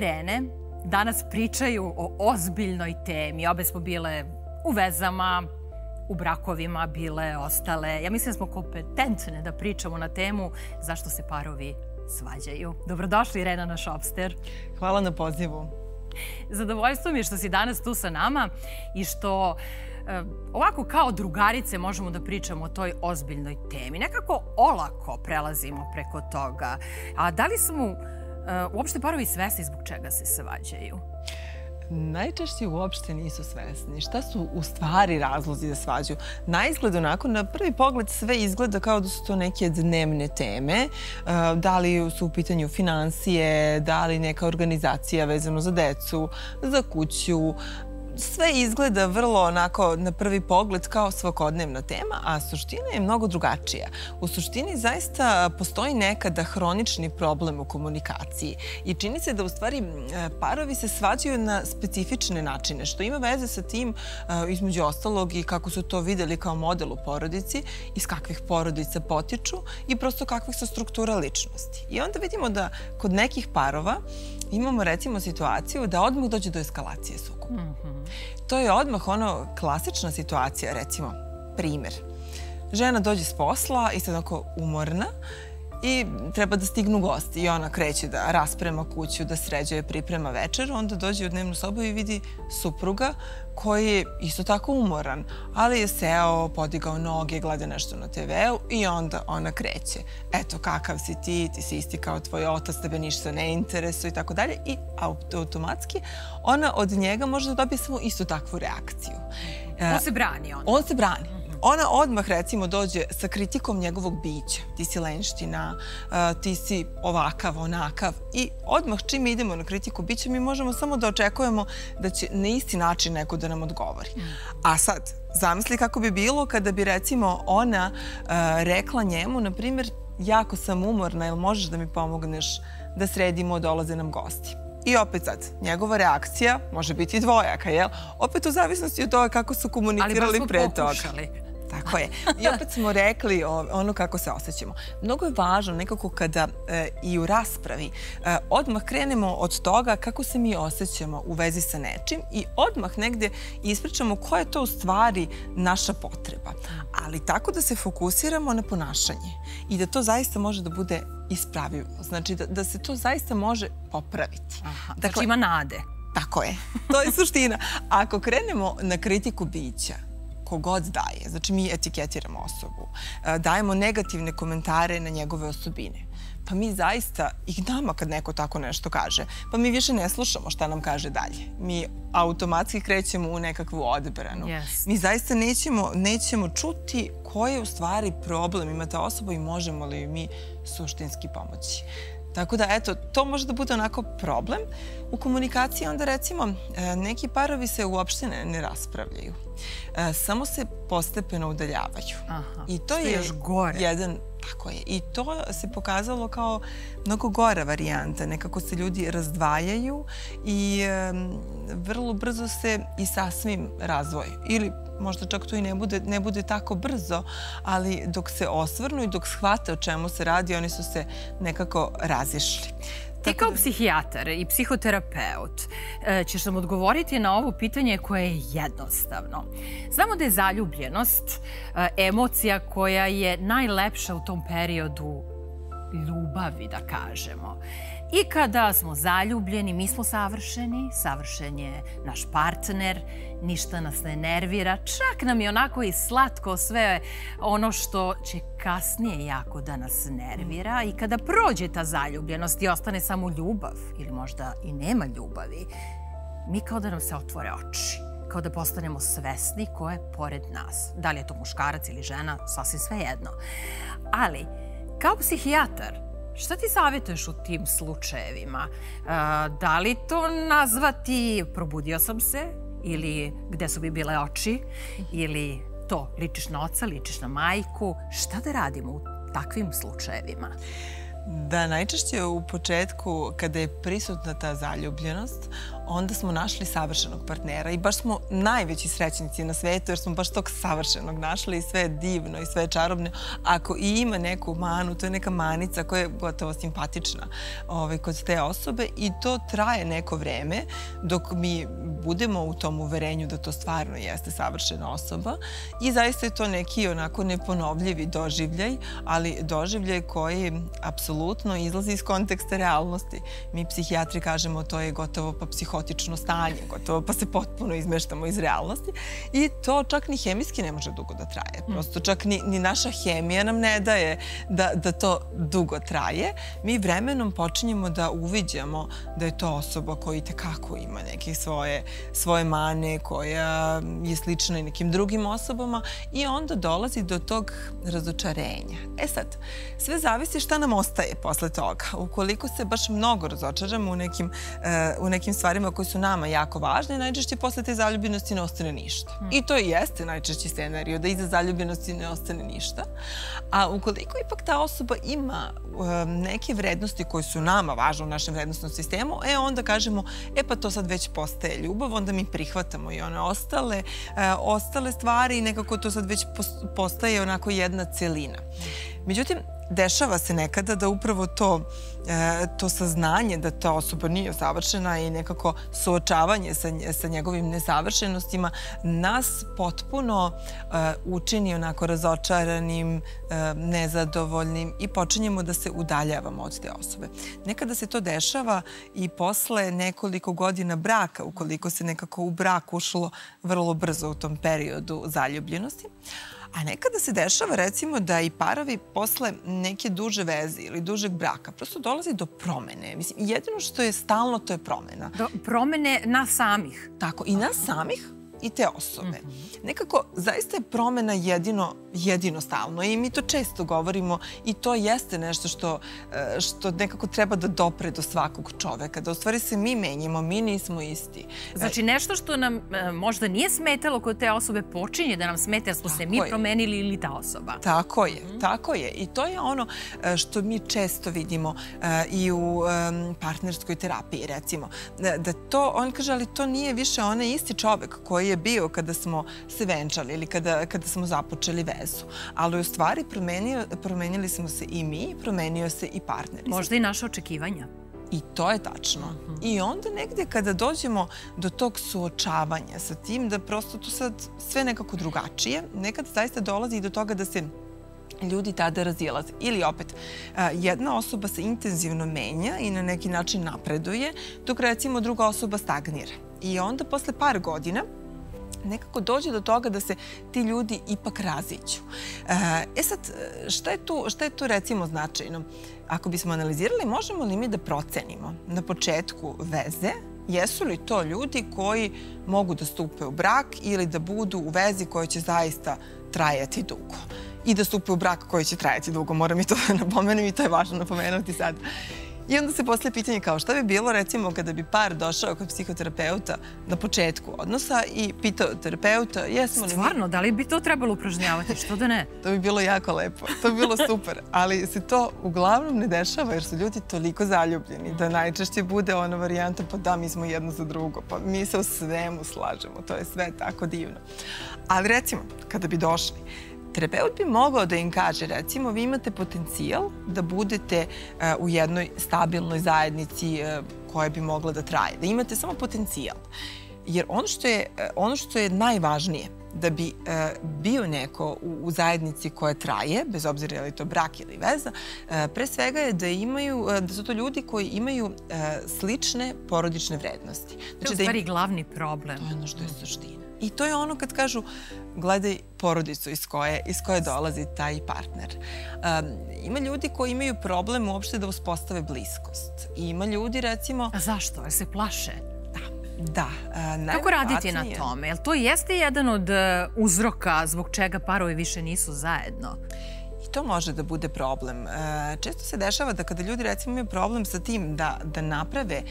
Irene danas pričaju o ozbiljnoj temi. Obe smo bile u vezama, u brakovima, bile, ostale. Ja mislim da smo kompetentne da pričamo na temu zašto se parovi svađaju. Dobrodošli, Irena, na Shopster. Hvala na pozivu. Zadovoljstvo mi je što si danas tu sa nama i što ovako kao drugarice možemo da pričamo o toj ozbiljnoj temi. Nekako olako prelazimo preko toga. A da li smo uopšte parovi svesni zbog čega se svađaju? Najčešće uopšte nisu svesni. Šta su u stvari razlozi za svađu? Na izgled onako, na prvi pogled sve izgleda kao da su to neke dnevne teme. Da li su u pitanju finansije, da li neka organizacija vezano za decu, za kuću. Sve izgleda vrlo onako na prvi pogled kao svakodnevna tema, a suština je mnogo drugačija. U suštini zaista postoji nekada hronični problem u komunikaciji i čini se da u stvari parovi se svađaju na specifične načine, što ima veze sa tim između ostalog i kako su to videli kao model u porodici, iz kakvih porodica potiču i prosto kakvih su struktura ličnosti. I onda vidimo da kod nekih parova imamo recimo situaciju da odmah dođe do eskalacije sukoba. To je odmah ono klasična situacija, recimo, primjer. Žena dođe s posla i sad onako umorna i treba da stignu gosti i ona kreće da rasprema kuću, da sređuje, priprema večer, onda dođe u dnevnu sobu i vidi supruga koji je isto tako umoran, ali je seo, podigao noge, gleda nešto na TV-u i onda ona kreće. Eto, kakav si ti si isti kao tvoj otac, tebe ništa ne interesuje i tako dalje. I automatski ona od njega može da dobije samo istu takvu reakciju. On se brani onda. On se brani. Ona odmah, recimo, dođe sa kritikom njegovog bića. Ti si lenština, ti si ovakav, onakav. I odmah čim idemo na kritiku bića, mi možemo samo da očekujemo da će na isti način neko da nam odgovori. A sad, zamisli kako bi bilo kada bi, recimo, ona rekla njemu, na primjer, jako sam umorna, jel možeš da mi pomogneš da sredimo, dolaze nam gosti. I opet sad, njegova reakcija može biti dvojaka, jel? Opet u zavisnosti od toga kako su komunicirali pre toga. Ali baš smo pokušali. Tako je. I opet smo rekli ono kako se osjećamo. Mnogo je važno nekako kada i u raspravi odmah krenemo od toga kako se mi osjećamo u vezi sa nečim i odmah negde ispričamo koja je to u stvari naša potreba. Ali tako da se fokusiramo na ponašanje i da to zaista može da bude ispravivo. Znači da se to zaista može popraviti. Znači ima nade. Tako je. To je suština. Ako krenemo na kritiku bića, kogod daje, znači mi etiketiramo osobu, dajemo negativne komentare na njegove osobine, pa mi zaista, i nama kad neko tako nešto kaže, pa mi više ne slušamo šta nam kaže dalje. Mi automatski krećemo u nekakvu odbranu. Mi zaista nećemo čuti koji je u stvari problem ima ta osoba i možemo li mi suštinski pomoći. Tako da, eto, to može da bude onako problem. U komunikaciji onda, recimo, neki parovi se uopšte ne raspravljaju. Samo se postepeno udaljavaju. I to je još gore. Tako je. I to se pokazalo kao mnogo gora varijanta. Nekako se ljudi razdvajaju i vrlo brzo se i sasvim razdvoje. Ili možda čak to i ne bude tako brzo, ali dok se osvrnu i dok shvate o čemu se radi, oni su se nekako razišli. Ti kao psihijatar i psihoterapeut ćeš nam odgovoriti na ovo pitanje koje je jednostavno. Znamo da je zaljubljenost emocija koja je najlepša u tom periodu ljubavi, da kažemo. I kada smo zaljubljeni, mi smo savršeni, savršen je naš partner, ništa nas ne nervira, čak nam je onako i slatko sve ono što će kasnije jako da nas nervira. I kada prođe ta zaljubljenost i ostane samo ljubav, ili možda i nema ljubavi, mi kao da nam se otvore oči, kao da postanemo svesni ko je pored nas. Da li je to muškarac ili žena, sasvim svejedno. Ali, kao psihijatar, šta ti savjetuješ u tim slučajevima? Da li to nazvati probudio sam se ili gde su mi bile oči ili to ličiš na oca, ličiš na majku? Šta da radimo u takvim slučajevima? Da, najčešće u početku, kada je prisutna ta zaljubljenost, onda smo našli savršenog partnera i baš smo najveći srećnici na svetu jer smo baš tog savršenog našli i sve je divno i sve je čarobno. Ako i ima neku manu, to je neka manica koja je gotovo simpatična kod te osobe i to traje neko vreme dok mi budemo u tom uverenju da to stvarno jeste savršena osoba i zaista je to neki onako neponovljivi doživljaj, ali doživljaj koji apsolutno izlazi iz konteksta realnosti. Mi psihijatri kažemo to je gotovo pa psihotično stanje, gotovo pa se potpuno izmeštamo iz realnosti i to čak ni hemijski ne može dugo da traje. Prosto čak ni naša hemija nam ne daje da to dugo traje. Mi vremenom počinjemo da uviđamo da je to osoba koja itekako ima neke svoje mane, koja je slična i nekim drugim osobama i onda dolazi do tog razočarenja. E sad, sve zavisi šta nam ostaje posle toga. Ukoliko se baš mnogo razočaramo u nekim stvarima koje su nama jako važne, najčešće posle te zaljubljenosti ne ostane ništa. I to i jeste najčešći scenario, da iza zaljubljenosti ne ostane ništa. A ukoliko ipak ta osoba ima neke vrednosti koje su nama važne u našem vrednostnom sistemu, onda kažemo, pa to sad već postaje ljubav, onda mi prihvatamo i one ostale stvari i nekako to sad već postaje onako jedna celina. Međutim, dešava se nekada da upravo to saznanje da ta osoba nije savršena i nekako suočavanje sa njegovim nesavršenostima nas potpuno učini onako razočaranim, nezadovoljnim i počinjemo da se udaljavamo od te osobe. Nekada se to dešava i posle nekoliko godina braka, ukoliko se nekako u brak ušlo vrlo brzo u tom periodu zaljubljenosti. A nekada se dešava recimo da i parovi posle neke duže veze ili dužeg braka prosto dolazi do promene. Mislim, jedino što je stalno to je promena. Do promene nas samih. Tako, i nas samih i te osobe. Nekako, zaista je promena jedino stalno i mi to često govorimo i to jeste nešto što nekako treba da dopre do svakog čoveka, da u stvari se mi menjamo, mi nismo isti. Znači nešto što nam možda nije smetalo kod te osobe počinje da nam smeta jer smo se mi promenili ili ta osoba. Tako je. I to je ono što mi često vidimo i u partnerskoj terapiji, recimo. Da to, on kaže, ali to nije više onaj isti čovek koji je bio kada smo se venčali ili kada smo započeli vezu. Ali u stvari promenili smo se i mi, promenio se i partner. Možda i naše očekivanja. I to je tačno. I onda negde kada dođemo do tog suočavanja sa tim, da prosto tu sad sve nekako drugačije, nekad zaista dolazi i do toga da se ljudi tada razilaze. Ili opet, jedna osoba se intenzivno menja i na neki način napreduje, dok recimo druga osoba stagnira. I onda posle par godina nekako dođe do toga da se ti ljudi ipak raziđu. Sad, šta je tu recimo značajno? Ako bismo analizirali, možemo li mi da procenimo na početku veze jesu li to ljudi koji mogu da stupe u brak ili da budu u vezi koja će zaista trajati dugo? I da stupe u brak koji će trajati dugo, moram i to da napomenem i to je važno napomenuti sad. I onda se poslije pitanje kao šta bi bilo recimo kada bi par došao kod psihoterapeuta na početku odnosa i pitao terapeuta jesmo li... Stvarno, da li bi to trebalo upražnjavati? Što da ne? To bi bilo jako lepo, to bi bilo super, ali se to uglavnom ne dešava jer su ljudi toliko zaljubljeni da najčešće bude ona varijanta pa da mi smo jedno za drugo, pa mi se u svemu slažemo, to je sve tako divno. Ali recimo, kada bi došli, terapeut bi mogao da im kaže, recimo, vi imate potencijal da budete u jednoj stabilnoj zajednici koja bi mogla da traje, da imate samo potencijal. Jer ono što je najvažnije da bi bio neko u zajednici koja traje, bez obzira je li to brak ili veza, pre svega je da su to ljudi koji imaju slične porodične vrednosti. To je u stvari glavni problem. To je ono što je suština. I to je ono kad kažu gledaj porodicu iz koje dolazi taj partner. Ima ljudi koji imaju problem uopšte da uspostave bliskost. I ima ljudi recimo... A zašto? Jer se plaše? Da. Kako raditi na tome? Jel to jeste jedan od uzroka zbog čega parovi više nisu zajedno? I to može da bude problem. Često se dešava da kada ljudi recimo imaju problem sa tim da naprave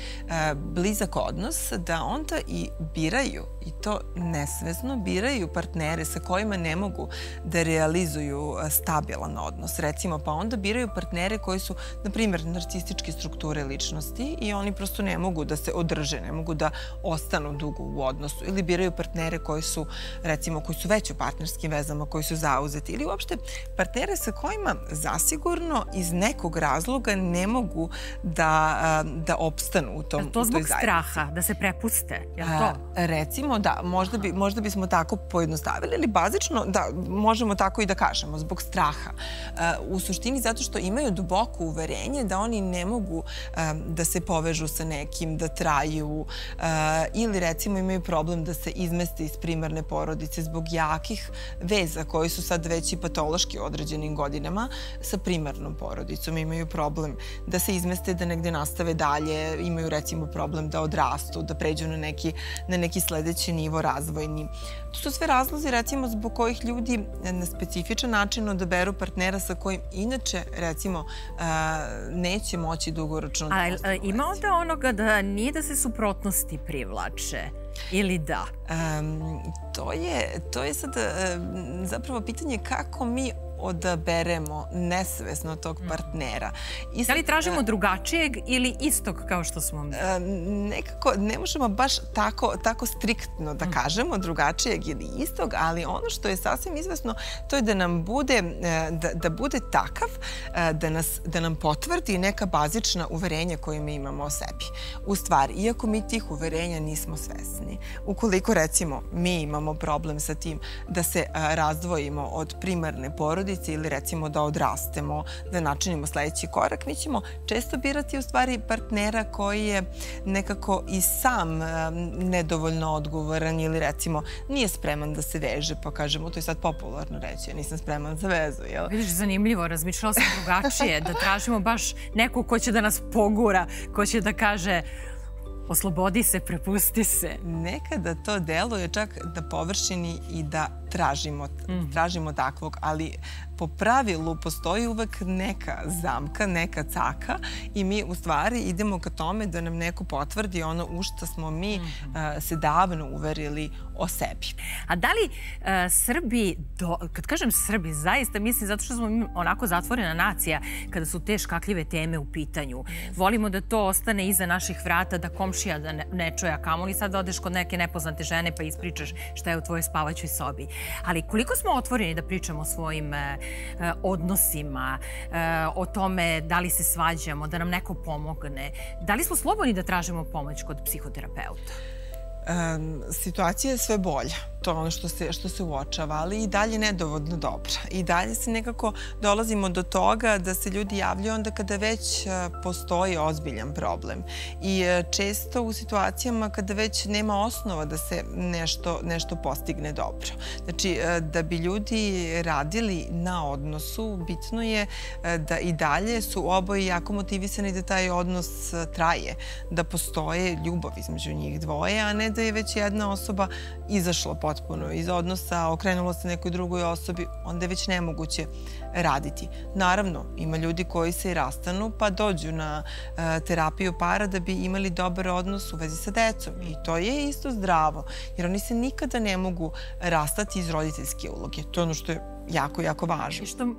blizak odnos, da onda i biraju, i to nesvesno, biraju partnere sa kojima ne mogu da realizuju stabilan odnos. Recimo, pa onda biraju partnere koji su, na primjer, narcističke strukture ličnosti i oni prosto ne mogu da se održe, ne mogu da ostanu dugo u odnosu. Ili biraju partnere koji su, recimo, koji su već u partnerskim vezama, koji su zauzeti. Ili uopšte partnere sa kojima zasigurno iz nekog razloga ne mogu da opstanu u toj zajednici. To zbog straha, da se prepuste, je li to? Recimo, da, možda bismo tako pojednostavili, ili bazično, da, možemo tako i da kažemo, zbog straha. U suštini zato što imaju duboko uverenje da oni ne mogu da se povežu sa nekim, da traju, ili recimo imaju problem da se izmeste iz primarne porodice zbog jakih veza koji su sad već i patološki u određenim godinama sa primarnom porodicom. Imaju problem da se izmeste, da negde nastave dalje, imaju recimo problem da odrastu, da pređu na neki sledeći nivo razvojni. To su sve razlozi recimo zbog kojih ljudi na specifičan način odaberu partnera sa kojim inače recimo neće moći dugoročno da postanu vezi. Ima onda onoga da nije da se suprotnosti privlače ili da? To je sad zapravo pitanje kako mi odaberemo nesvesno tog partnera. Da li tražimo drugačijeg ili istog kao što smo mi? Nekako ne možemo baš tako striktno da kažemo drugačijeg ili istog, ali ono što je sasvim izvesno to je da nam bude, da bude takav, da nam potvrdi neka bazična uverenja koje mi imamo o sebi. U stvari, iako mi tih uverenja nismo svesni, ukoliko recimo mi imamo problem sa tim da se razdvojimo od primarne porodice ili recimo da odrastemo, da načinimo sledeći korak, mi ćemo često birati u stvari partnera koji je nekako i sam nedovoljno odgovoran ili recimo nije spreman da se veže, pa kažemo, to je sad popularno reći, ja nisam spreman za vezu, jel? Vidiš, zanimljivo, razmišljala sam drugačije, da tražimo baš neko ko će da nas pogura, ko će da kaže oslobodi se, prepusti se. Nekada to deluje čak na površini i da tražimo takvog, ali po pravilu postoji uvek neka zamka, neka caka i mi u stvari idemo ka tome da nam neko potvrdi ono u što smo mi se davno uverili o sebi. A da li Srbi, kad kažem Srbi, zaista mislim zato što smo onako zatvorena nacija kada su te škakljive teme u pitanju. Volimo da to ostane iza naših vrata, da komšija da ne čuje, a kamoli sad da odeš kod neke nepoznate žene pa ispričaš šta je u tvojoj spavaćoj sobi. Ali koliko smo otvoreni da pričamo o svojim odnosima, o tome da li se svađamo, da nam neko pomogne, da li smo slobodni da tražimo pomoć kod psihoterapeuta? Situacija je sve bolja. To je ono što se uočava, ali i dalje nedovoljno dobra. I dalje se nekako dolazimo do toga da se ljudi javljaju onda kada već postoji ozbiljan problem. I često u situacijama kada već nema osnova da se nešto postigne dobro. Znači, da bi ljudi radili na odnosu, bitno je da i dalje su oboje jako motivisani da taj odnos traje, da postoje ljubav između njih dvoje, a ne da je već jedna osoba izašla potpuno iz odnosa, okrenula se nekoj drugoj osobi, onda je već nemoguće raditi. Naravno, ima ljudi koji se i rastanu pa dođu na terapiju para da bi imali dobar odnos u vezi sa decom. I to je isto zdravo, jer oni se nikada ne mogu rastati iz roditeljske uloge. To je ono što je jako, jako važno. I što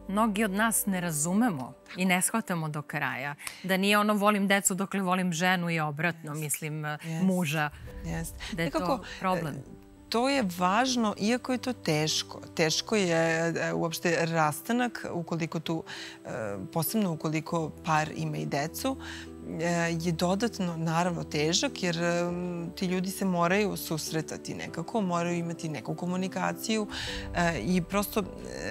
mnogi od nas ne razumemo i ne shvatamo do kraja. Da nije ono volim decu dokle volim ženu i obratno, mislim, muža. Da je to problem. To je važno, iako je to teško. Teško je uopšte rastanak, posebno ukoliko par ima i decu, je dodatno, naravno, težak, jer ti ljudi se moraju susretati nekako, moraju imati neku komunikaciju i prosto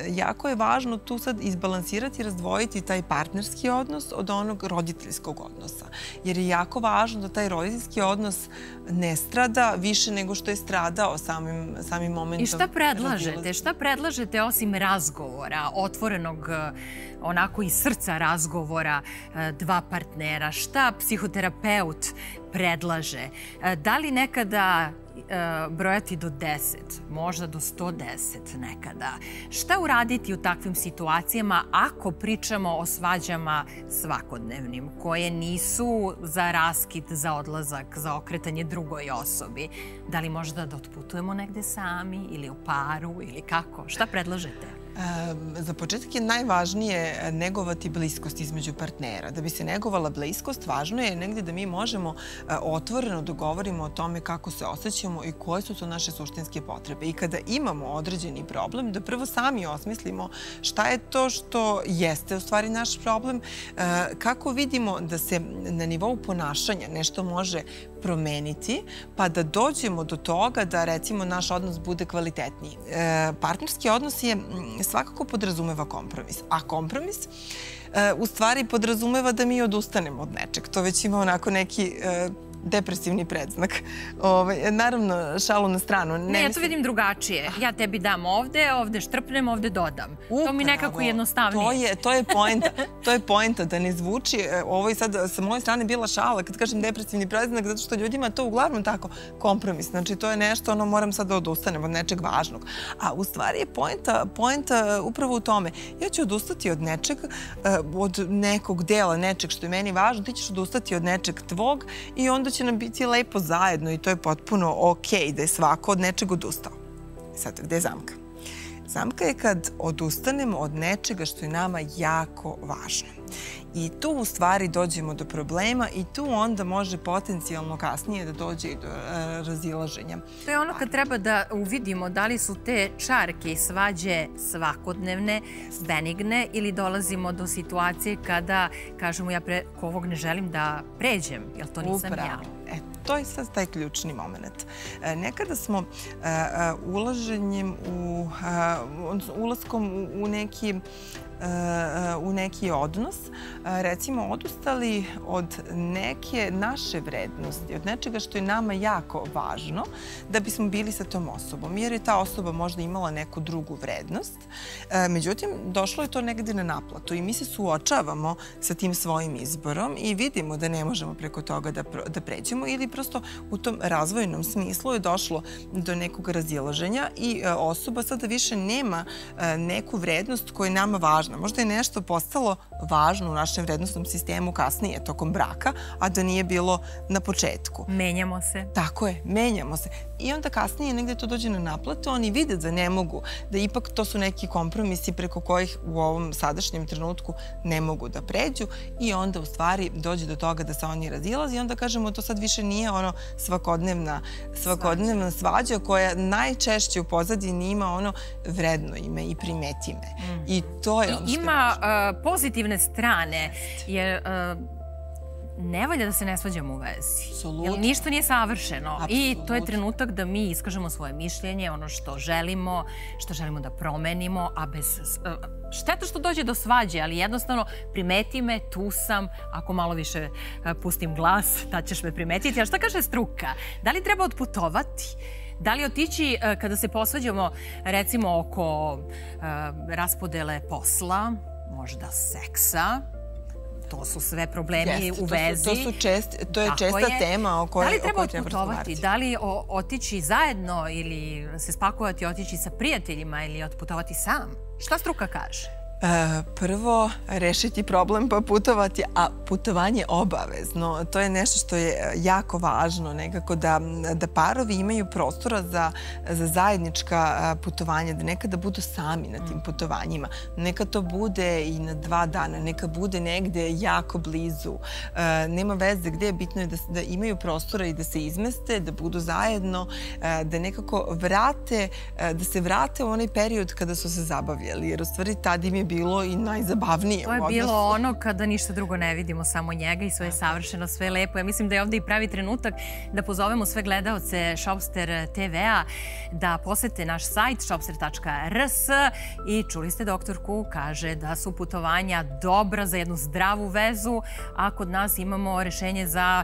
jako je važno tu sad izbalansirati i razdvojiti taj partnerski odnos od onog roditeljskog odnosa. Jer je jako važno da taj roditeljski odnos ne strada više nego što je stradao samim momentom. I šta predlažete? Šta predlažete osim razgovora, otvorenog onako iz srca razgovora dva partnera? Šta psihoterapeut predlaže? Da li nekada brojati do 10, možda do 110 nekada. Šta uraditi u takvim situacijama ako pričamo o svađama svakodnevnim, koje nisu za raskid, za odlazak, za okretanje drugoj osobi? Da li možda da otputujemo negde sami ili u paru ili kako? Šta predlažete? Za početak je najvažnije negovati bliskost između partnera. Da bi se negovala bliskost, važno je negdje da mi možemo otvoreno dogovorimo o tome kako se osjećamo i koje su to naše suštinske potrebe. I kada imamo određeni problem, da prvo sami osmislimo šta je to što jeste u stvari naš problem, kako vidimo da se na nivou ponašanja nešto može promeniti, pa da dođemo do toga da, recimo, naš odnos bude kvalitetniji. Partnerski odnos je svakako podrazumeva kompromis. A kompromis u stvari podrazumeva da mi odustanemo od nečeg. To već ima onako neki depresivni predznak. Naravno, šalu na stranu. Ne, ja to vidim drugačije. Ja tebi dam ovde, ovde štrpnem, ovde dodam. To mi nekako jednostavnije. To je poenta. To je poenta da ne zvuči. Ovo je sad sa moje strane bila šala kad kažem depresivni predznak, zato što ljudima to uglavnom tako kompromis. Znači, to je nešto, moram sad da odustanem od nečeg važnog. A u stvari je poenta upravo u tome. Ja ću odustati od nečeg, od nekog dela, nečeg što je meni važno, ti ćeš odustati od nečeg tvog i onda će nam biti lepo zajedno i to je potpuno okej da je svako od nečeg odustao. Sad, gde je zamka? Zamka je kad odustanemo od nečega što je nama jako važno. I tu u stvari dođemo do problema i tu onda može potencijalno kasnije da dođe i do razilaženja. To je ono kad treba da uvidimo da li su te čarke i svađe svakodnevne, benigne ili dolazimo do situacije kada kažemo ja preko ovog ne želim da pređem, jer to nisam ja. To je sad taj ključni moment. Nekada smo ulaskom u neki odnos, recimo, odustali od neke naše vrednosti, od nečega što je nama jako važno, da bismo bili sa tom osobom, jer je ta osoba možda imala neku drugu vrednost. Međutim, došlo je to negdje na naplatu i mi se suočavamo sa tim svojim izborom i vidimo da ne možemo preko toga da pređemo ili prosto u tom razvojnom smislu je došlo do nekog razilaženja i osoba sada više nema neku vrednost koja je nama važna. Možda je nešto postalo važno u našem vrednostnom sistemu kasnije, tokom braka, a da nije bilo na početku. Menjamo se. Tako je, menjamo se. I onda kasnije negdje to dođe na naplatu, oni vide da ne mogu, da ipak to su neki kompromisi preko kojih u ovom sadašnjem trenutku ne mogu da pređu i onda u stvari dođe do toga da se oni razilaze i onda kažemo to sad više nije ono svakodnevna svađa koja najčešće u pozadini ima ono vredno ime i primeti me. I to je ono što ima pozitivne strane, jer ne valja da se ne svađamo u vezi. Jer ništa nije savršeno. I to je trenutak da mi iskažemo svoje mišljenje, ono što želimo da promenimo, a bez... Šteta što dođe do svađe, ali jednostavno primeti me, tu sam, ako malo više pustim glas, tad ćeš me primetiti. A šta kaže struka? Da li treba otputovati? Da li otići kada se posvađamo, recimo, oko raspodele posla, možda seksa? To su sve problemi u vezi. To je česta tema o kojoj treba razgovarati. Da li treba otputovati? Da li otići zajedno ili se spakovati, otići sa prijateljima ili otputovati sam? Šta struka kaže? Prvo, rešiti problem pa putovati, a putovanje obavezno. To je nešto što je jako važno, nekako da parovi imaju prostora za zajednička putovanja, da nekada budu sami na tim putovanjima. Neka to bude i na 2 dana, neka bude negde jako blizu. Nema veze gde, bitno je da imaju prostora i da se izmeste, da budu zajedno, da nekako da se vrate u onaj period kada su se zabavljali, jer u stvari tad im je bilo i najzabavnije. To je bilo ono kada ništa drugo ne vidimo, samo njega i sve je savršeno, sve je lepo. Ja mislim da je ovdje i pravi trenutak da pozovemo sve gledaoce Shopster TV-a da posete naš sajt shopster.rs i čuli ste doktorku, kaže da su putovanja dobra za jednu zdravu vezu, a kod nas imamo rešenje za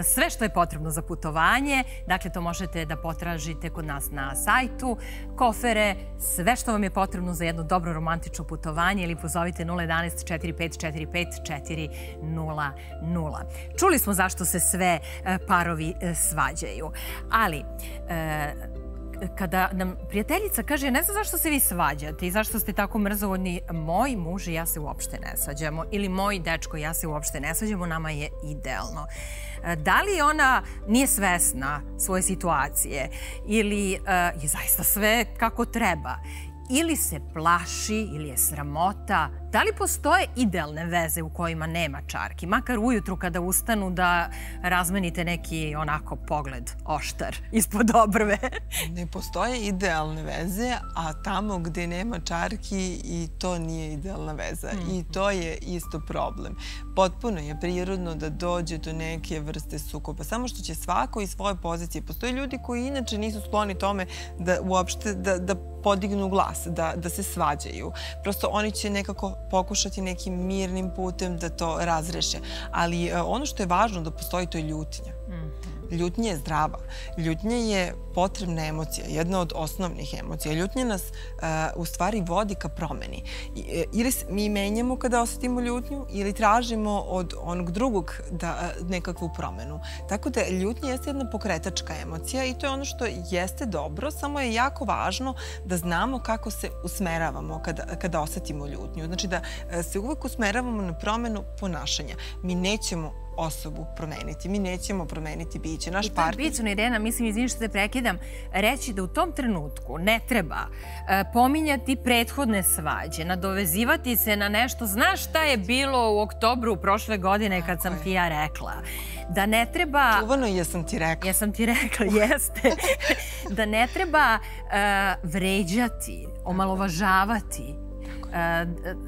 sve što je potrebno za putovanje. Dakle, to možete da potražite kod nas na sajtu. Kofere, sve što vam je potrebno za jedno dobro romantično putovanje interesovanje ili pozovite 011 4545 400. Čuli smo zašto se sve parovi svađaju, ali kada nam prijateljica kaže ne znam zašto se vi svađate i zašto ste tako mrzovodni, moj muž i ja se uopšte ne svađamo ili moj dečko i ja se uopšte ne svađamo, nama je idealno. Da li ona nije svesna svoje situacije ili je zaista sve kako treba? Ili se plaši, ili je sramota. Da li postoje idealne veze u kojima nema čarki? Makar ujutru kada ustanu da razmenite neki onako pogled oštar ispod obrve. Ne postoje idealne veze, a tamo gde nema čarki i to nije idealna veza. I to je isto problem. Potpuno je prirodno da dođe do neke vrste sukoba. Samo što će svako iz svoje pozicije. Postoje ljudi koji inače nisu skloni tome da uopšte da podignu glas, da se svađaju. Prosto oni će nekako pokušati nekim mirnim putem da to razreše. Ali ono što je važno da postoji, to je ljutnja. Ljutnja je zdrava. Ljutnja je potrebna emocija, jedna od osnovnih emocija. Ljutnja nas u stvari vodi ka promeni. Ili mi menjamo kada osetimo ljutnju ili tražimo od onog drugog nekakvu promenu. Tako da ljutnja jeste jedna pokretačka emocija i to je ono što jeste dobro, samo je jako važno da znamo kako se usmeravamo kada osetimo ljutnju. Znači da se uvek usmeravamo na promenu ponašanja. Mi nećemo osobu promeniti. Mi nećemo promeniti biće. Naš partner... I to je bitno, Irena, mislim, izvini što te prekidam, reći da u tom trenutku ne treba pominjati prethodne svađe, nadovezivati se na nešto. Znaš šta je bilo u oktobru prošle godine kad sam ti ja rekla? Da ne treba... Čuvano jesam ti rekla. Jesam ti rekla, jeste. Da ne treba vređati, omalovažavati.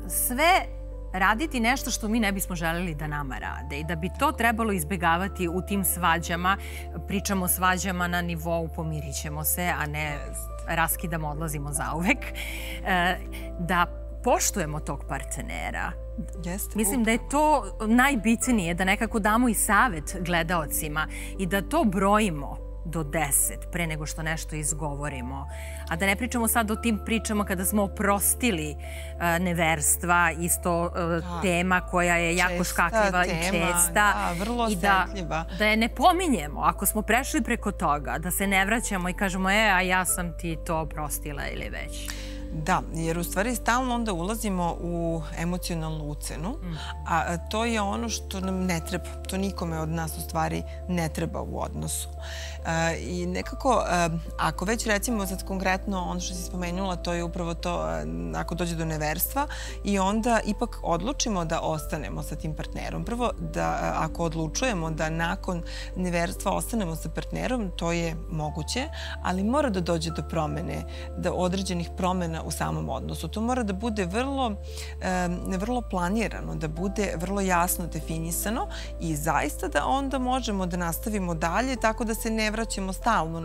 Sve raditi nešto što mi ne bismo želeli da nama rade i da bi to trebalo izbegavati u tim svađama. Pričamo o svađama na nivou pomirit ćemo se, a ne raskidamo, odlazimo zauvek. Da poštujemo tog partnera. Mislim da je to najbitnije, da nekako damo i savjet gledaocima i da to brojimo do 10 pre nego što nešto izgovorimo. A da ne pričamo sad o tim pričama kada smo oprostili neverstva, isto tema koja je jako škakljiva i česta. Vrlo osetljiva. Da je ne pominjemo. Ako smo prešli preko toga, da se ne vraćamo i kažemo a ja sam ti to oprostila ili već. Da, jer u stvari stalno onda ulazimo u emocionalnu ucenu, a to je ono što nam ne treba. To nikome od nas u stvari ne treba u odnosu. I nekako, ako već recimo sad konkretno ono što si spomenula, to je upravo to ako dođe do neverstva i onda ipak odlučimo da ostanemo sa tim partnerom. Prvo, da ako odlučujemo da nakon neverstva ostanemo sa partnerom, to je moguće, ali mora da dođe do promene, do određenih promena u samom odnosu. To mora da bude vrlo planirano, da bude vrlo jasno definisano i zaista da onda možemo da nastavimo dalje tako da se ne vraćamo stalno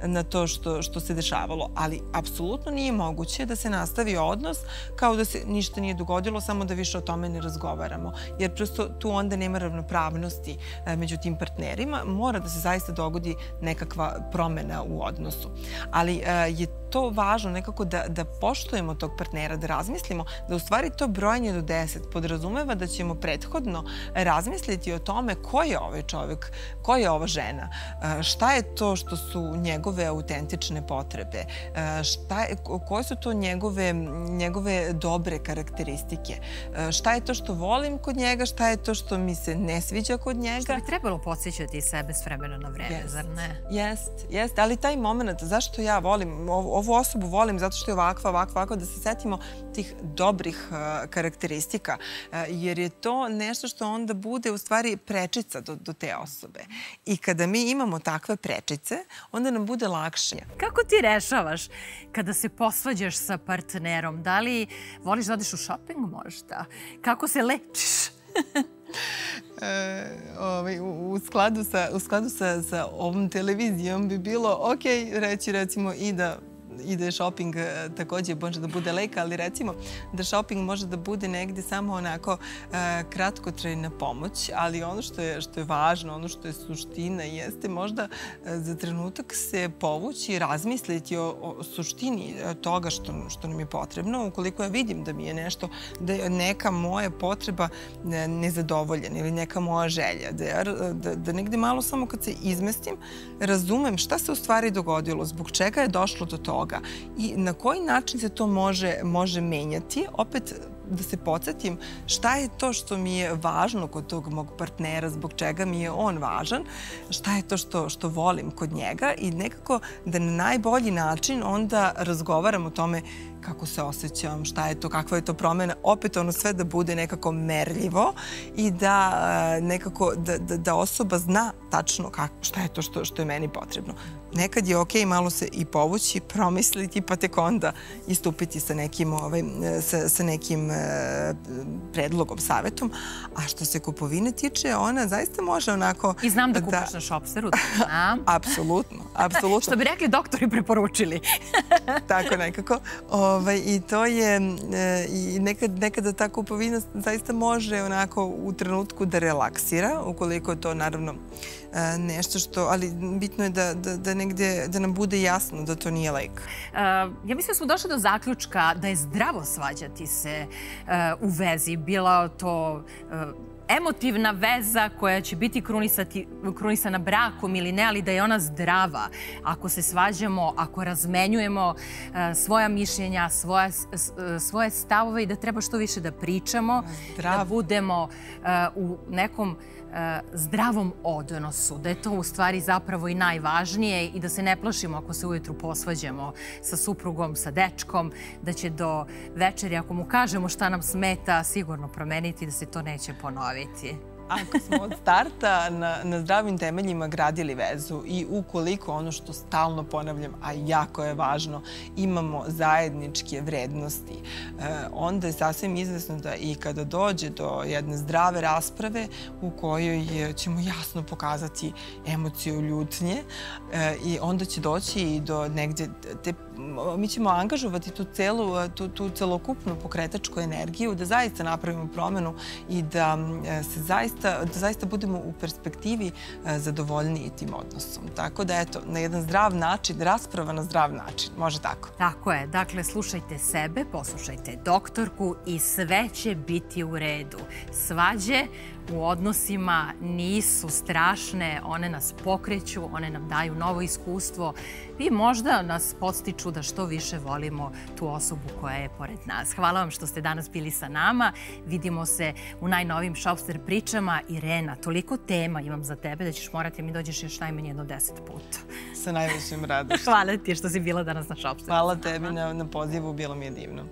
na to što se dešavalo. Ali apsolutno nije moguće da se nastavi odnos kao da se ništa nije dogodilo, samo da više o tome ne razgovaramo. Jer prosto tu onda nema ravnopravnosti među tim partnerima. Mora da se zaista dogodi nekakva promena u odnosu. Ali je to važno nekako da poštujemo tog partnera, da razmislimo da u stvari to brojanje do 10 podrazumeva da ćemo prethodno razmisliti o tome ko je ovaj čovjek, ko je ova žena, šta je to što su njegove autentične potrebe, koje su to njegove dobre karakteristike, šta je to što volim kod njega, šta je to što mi se ne sviđa kod njega. Što bi trebalo podsjećati sebe s vremena na vreme, zar ne? Jeste, ali taj moment, zašto ja volim, ovu osobu volim zato što je ovakva, da se setimo tih dobrih karakteristika, jer je to nešto što onda bude u stvari prečica do te osobe. I kada mi imamo takve prečice, onda nam bude lakše. Kako ti rešavaš kada se posvađaš sa partnerom? Da li voliš da odeš u šoping možda? Kako se lečiš? U skladu sa ovom televizijom bi bilo ok reći recimo i da i da je shopping takođe može da bude lek, ali recimo da shopping može da bude negde samo onako kratkotrajna pomoć, ali ono što je važno, ono što je suština jeste možda za trenutak se povući i razmisliti o suštini toga što nam je potrebno. Ukoliko ja vidim da mi je nešto, da je neka moja potreba nezadovoljena ili neka moja želja, da negde malo samo kad se izmestim, razumem šta se u stvari dogodilo, zbog čega je došlo do toga i na koji način se to može menjati. Opet da se podsjetim šta je to što mi je važno kod tog mog partnera, zbog čega mi je on važan, šta je to što volim kod njega i nekako da na najbolji način onda razgovaram o tome kako se osjećam, šta je to, kakva je to promjena, opet ono sve da bude nekako merljivo i da nekako da osoba zna tačno šta je to što je meni potrebno. Nekad je okej malo se i povući, promisliti, pa tek onda istupiti sa nekim predlogom, savjetom. A što se kupovine tiče, ona zaista može onako... I znam da kupaš na Shopsteru, to znam. Apsolutno, apsolutno. Što bi rekli doktori preporučili. Tako nekako. I to je... I nekada ta kupovina zaista može onako u trenutku da relaksira, ukoliko je to naravno nešto što... Ali bitno je da nam bude jasno da to nije lek. Ja mislim da smo došli do zaključka da je zdravo svađati se u vezi. Bila to emotivna veza koja će biti krunisana brakom ili ne, ali da je ona zdrava. Ako se svađamo, ako razmenjujemo svoja mišljenja, svoje stavove i da treba što više da pričamo, da budemo u nekom zdravom odnosu, da je to u stvari zapravo i najvažnije i da se ne plašimo ako se ujutru posvađamo sa suprugom, sa dečkom, da će do večeri, ako mu kažemo šta nam smeta, sigurno promeniti, da se to neće ponoviti. Ako smo od starta na zdravim temeljima gradili vezu i ukoliko ono što stalno ponavljam, a jako je važno, imamo zajedničke vrednosti, onda je sasvim izvesno da i kada dođe do jedne zdrave rasprave u kojoj ćemo jasno pokazati emociju ljutnje i onda će doći i do negdje mi ćemo angažovati tu celokupnu pokretačku energiju da zaista napravimo promenu i da zaista budemo u perspektivi zadovoljniji tim odnosom. Tako da, eto, na jedan zdrav način, rasprava na zdrav način. Može tako. Tako je. Dakle, slušajte sebe, poslušajte doktorku i sve će biti u redu. Svađe u odnosima nisu strašne, one nas pokreću, one nam daju novo iskustvo i možda nas podstiču da što više volimo tu osobu koja je pored nas. Hvala vam što ste danas bili sa nama. Vidimo se u najnovijim Shopster pričama. Irena, toliko tema imam za tebe da ćeš morati mi dođeš još najmanje jedno 10 puta. Sa najvećim radošću. Hvala ti što si bila danas na Shopsteru. Hvala tebi na pozivu, bilo mi je divno.